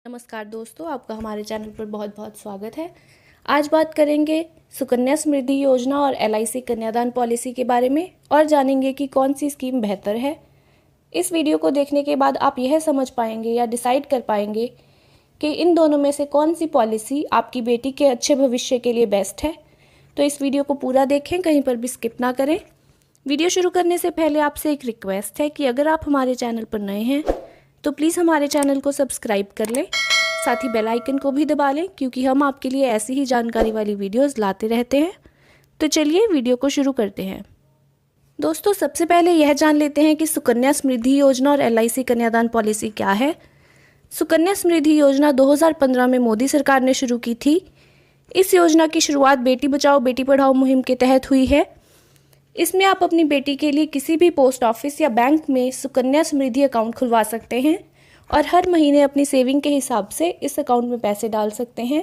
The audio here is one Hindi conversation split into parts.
नमस्कार दोस्तों, आपका हमारे चैनल पर बहुत बहुत स्वागत है। आज बात करेंगे सुकन्या समृद्धि योजना और एलआईसी कन्यादान पॉलिसी के बारे में और जानेंगे कि कौन सी स्कीम बेहतर है। इस वीडियो को देखने के बाद आप यह समझ पाएंगे या डिसाइड कर पाएंगे कि इन दोनों में से कौन सी पॉलिसी आपकी बेटी के अच्छे भविष्य के लिए बेस्ट है। तो इस वीडियो को पूरा देखें, कहीं पर भी स्किप ना करें। वीडियो शुरू करने से पहले आपसे एक रिक्वेस्ट है कि अगर आप हमारे चैनल पर नए हैं तो प्लीज़ हमारे चैनल को सब्सक्राइब कर लें, साथ ही बेल आइकन को भी दबा लें, क्योंकि हम आपके लिए ऐसी ही जानकारी वाली वीडियोस लाते रहते हैं। तो चलिए वीडियो को शुरू करते हैं। दोस्तों, सबसे पहले यह जान लेते हैं कि सुकन्या समृद्धि योजना और एलआईसी कन्यादान पॉलिसी क्या है। सुकन्या समृद्धि योजना 2015 में मोदी सरकार ने शुरू की थी। इस योजना की शुरुआत बेटी बचाओ बेटी पढ़ाओ मुहिम के तहत हुई है। इसमें आप अपनी बेटी के लिए किसी भी पोस्ट ऑफिस या बैंक में सुकन्या समृद्धि अकाउंट खुलवा सकते हैं और हर महीने अपनी सेविंग के हिसाब से इस अकाउंट में पैसे डाल सकते हैं।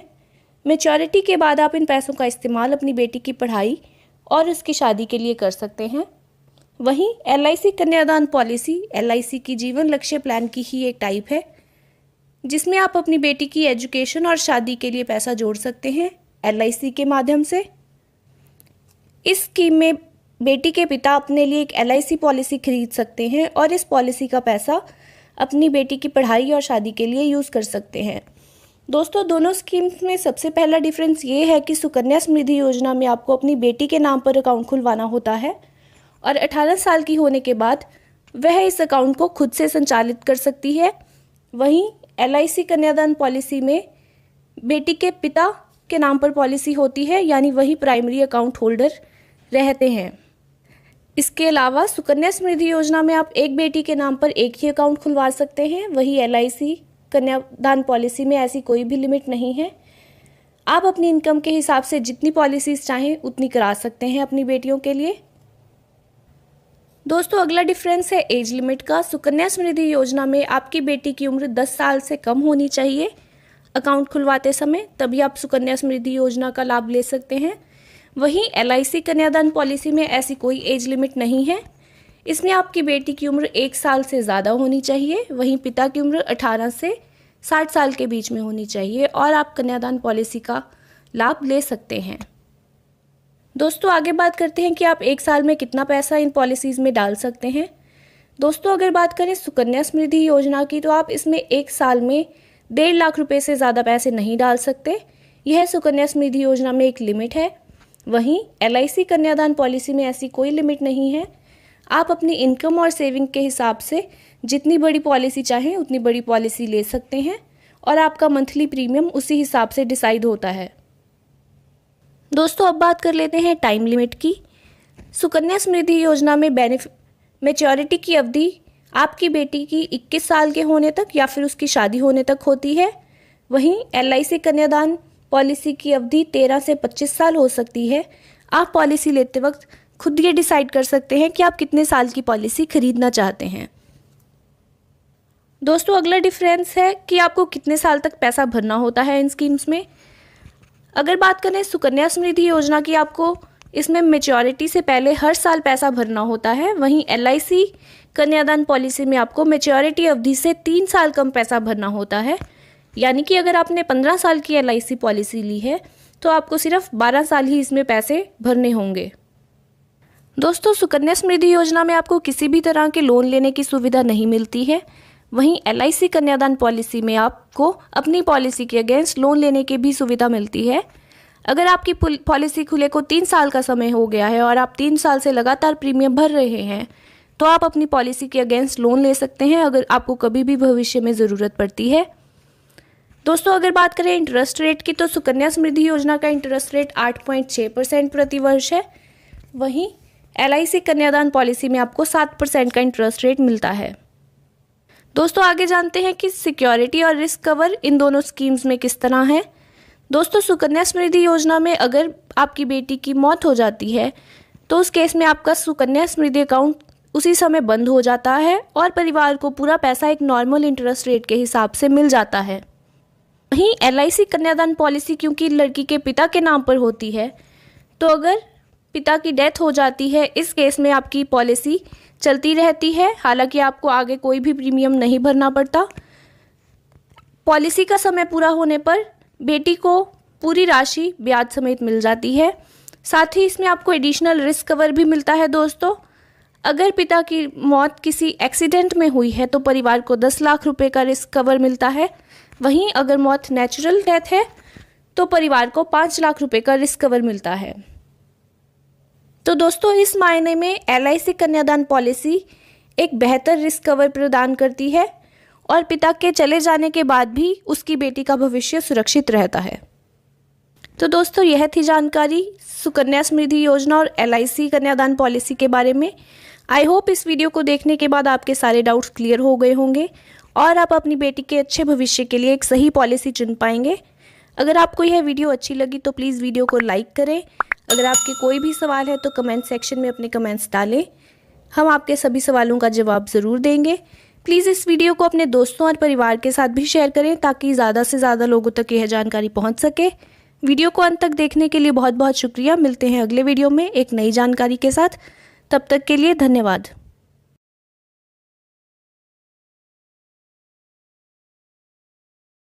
मैच्योरिटी के बाद आप इन पैसों का इस्तेमाल अपनी बेटी की पढ़ाई और उसकी शादी के लिए कर सकते हैं। वहीं एलआईसी कन्यादान पॉलिसी एलआईसी की जीवन लक्ष्य प्लान की ही एक टाइप है, जिसमें आप अपनी बेटी की एजुकेशन और शादी के लिए पैसा जोड़ सकते हैं एलआईसी के माध्यम से। इस स्कीम में बेटी के पिता अपने लिए एक एलआईसी पॉलिसी खरीद सकते हैं और इस पॉलिसी का पैसा अपनी बेटी की पढ़ाई और शादी के लिए यूज़ कर सकते हैं। दोस्तों, दोनों स्कीम्स में सबसे पहला डिफरेंस ये है कि सुकन्या समृद्धि योजना में आपको अपनी बेटी के नाम पर अकाउंट खुलवाना होता है और 18 साल की होने के बाद वह इस अकाउंट को खुद से संचालित कर सकती है। वहीं एलआईसी कन्यादान पॉलिसी में बेटी के पिता के नाम पर पॉलिसी होती है, यानी वही प्राइमरी अकाउंट होल्डर रहते हैं। इसके अलावा सुकन्या समृद्धि योजना में आप एक बेटी के नाम पर एक ही अकाउंट खुलवा सकते हैं। वही एलआईसी कन्यादान पॉलिसी में ऐसी कोई भी लिमिट नहीं है। आप अपनी इनकम के हिसाब से जितनी पॉलिसीज चाहें उतनी करा सकते हैं अपनी बेटियों के लिए। दोस्तों, अगला डिफरेंस है एज लिमिट का। सुकन्या समृद्धि योजना में आपकी बेटी की उम्र 10 साल से कम होनी चाहिए अकाउंट खुलवाते समय, तभी आप सुकन्या समृद्धि योजना का लाभ ले सकते हैं। वहीं एलआईसी कन्यादान पॉलिसी में ऐसी कोई एज लिमिट नहीं है। इसमें आपकी बेटी की उम्र 1 साल से ज़्यादा होनी चाहिए। वहीं पिता की उम्र 18 से 60 साल के बीच में होनी चाहिए और आप कन्यादान पॉलिसी का लाभ ले सकते हैं। दोस्तों, आगे बात करते हैं कि आप 1 साल में कितना पैसा इन पॉलिसीज़ में डाल सकते हैं। दोस्तों, अगर बात करें सुकन्या समृद्धि योजना की, तो आप इसमें 1 साल में 1.5 लाख रुपये से ज़्यादा पैसे नहीं डाल सकते। यह सुकन्या समृद्धि योजना में एक लिमिट है। वहीं एलआईसी कन्यादान पॉलिसी में ऐसी कोई लिमिट नहीं है। आप अपनी इनकम और सेविंग के हिसाब से जितनी बड़ी पॉलिसी चाहें उतनी बड़ी पॉलिसी ले सकते हैं और आपका मंथली प्रीमियम उसी हिसाब से डिसाइड होता है। दोस्तों, अब बात कर लेते हैं टाइम लिमिट की। सुकन्या समृद्धि योजना में मैच्योरिटी की अवधि आपकी बेटी की 21 साल के होने तक या फिर उसकी शादी होने तक होती है। वहीं एलआईसी कन्यादान पॉलिसी की अवधि 13 से 25 साल हो सकती है। आप पॉलिसी लेते वक्त खुद ये डिसाइड कर सकते हैं कि आप कितने साल की पॉलिसी खरीदना चाहते हैं। दोस्तों, अगला डिफरेंस है कि आपको कितने साल तक पैसा भरना होता है इन स्कीम्स में। अगर बात करें सुकन्या समृद्धि योजना की, आपको इसमें मैच्योरिटी से पहले हर साल पैसा भरना होता है। वहीं एलआईसी कन्यादान पॉलिसी में आपको मैच्योरिटी अवधि से 3 साल कम पैसा भरना होता है। यानी कि अगर आपने 15 साल की एलआईसी पॉलिसी ली है तो आपको सिर्फ 12 साल ही इसमें पैसे भरने होंगे। दोस्तों, सुकन्या समृद्धि योजना में आपको किसी भी तरह के लोन लेने की सुविधा नहीं मिलती है। वहीं एलआईसी कन्यादान पॉलिसी में आपको अपनी पॉलिसी के अगेंस्ट लोन लेने की भी सुविधा मिलती है। अगर आपकी पॉलिसी खुले को 3 साल का समय हो गया है और आप 3 साल से लगातार प्रीमियम भर रहे हैं तो आप अपनी पॉलिसी के अगेंस्ट लोन ले सकते हैं अगर आपको कभी भी भविष्य में ज़रूरत पड़ती है। दोस्तों, अगर बात करें इंटरेस्ट रेट की, तो सुकन्या समृद्धि योजना का इंटरेस्ट रेट 8.6% प्रति वर्ष है। वहीं एलआईसी कन्यादान पॉलिसी में आपको 7% का इंटरेस्ट रेट मिलता है। दोस्तों, आगे जानते हैं कि सिक्योरिटी और रिस्क कवर इन दोनों स्कीम्स में किस तरह है। दोस्तों, सुकन्या समृद्धि योजना में अगर आपकी बेटी की मौत हो जाती है तो उस केस में आपका सुकन्या समृद्धि अकाउंट उसी समय बंद हो जाता है और परिवार को पूरा पैसा एक नॉर्मल इंटरेस्ट रेट के हिसाब से मिल जाता है। वहीं एलआईसी कन्यादान पॉलिसी क्योंकि लड़की के पिता के नाम पर होती है, तो अगर पिता की डेथ हो जाती है, इस केस में आपकी पॉलिसी चलती रहती है। हालांकि आपको आगे कोई भी प्रीमियम नहीं भरना पड़ता। पॉलिसी का समय पूरा होने पर बेटी को पूरी राशि ब्याज समेत मिल जाती है। साथ ही इसमें आपको एडिशनल रिस्क कवर भी मिलता है दोस्तों। अगर पिता की मौत किसी एक्सीडेंट में हुई है तो परिवार को 10 लाख रुपए का रिस्क कवर मिलता है। वहीं अगर मौत नेचुरल डेथ है तो परिवार को 5 लाख रुपए का रिस्क कवर मिलता है। तो दोस्तों, इस मायने में LIC कन्यादान पॉलिसी एक बेहतर रिस्क कवर प्रदान करती है और पिता के चले जाने के बाद भी उसकी बेटी का भविष्य सुरक्षित रहता है। तो दोस्तों, यह थी जानकारी सुकन्या समृद्धि योजना और LIC कन्यादान पॉलिसी के बारे में। आई होप इस वीडियो को देखने के बाद आपके सारे डाउट्स क्लियर हो गए होंगे और आप अपनी बेटी के अच्छे भविष्य के लिए एक सही पॉलिसी चुन पाएंगे। अगर आपको यह वीडियो अच्छी लगी तो प्लीज़ वीडियो को लाइक करें। अगर आपके कोई भी सवाल है तो कमेंट सेक्शन में अपने कमेंट्स डालें, हम आपके सभी सवालों का जवाब ज़रूर देंगे। प्लीज़ इस वीडियो को अपने दोस्तों और परिवार के साथ भी शेयर करें ताकि ज़्यादा से ज़्यादा लोगों तक यह जानकारी पहुंच सके। वीडियो को अंत तक देखने के लिए बहुत बहुत शुक्रिया। मिलते हैं अगले वीडियो में एक नई जानकारी के साथ। तब तक के लिए धन्यवाद।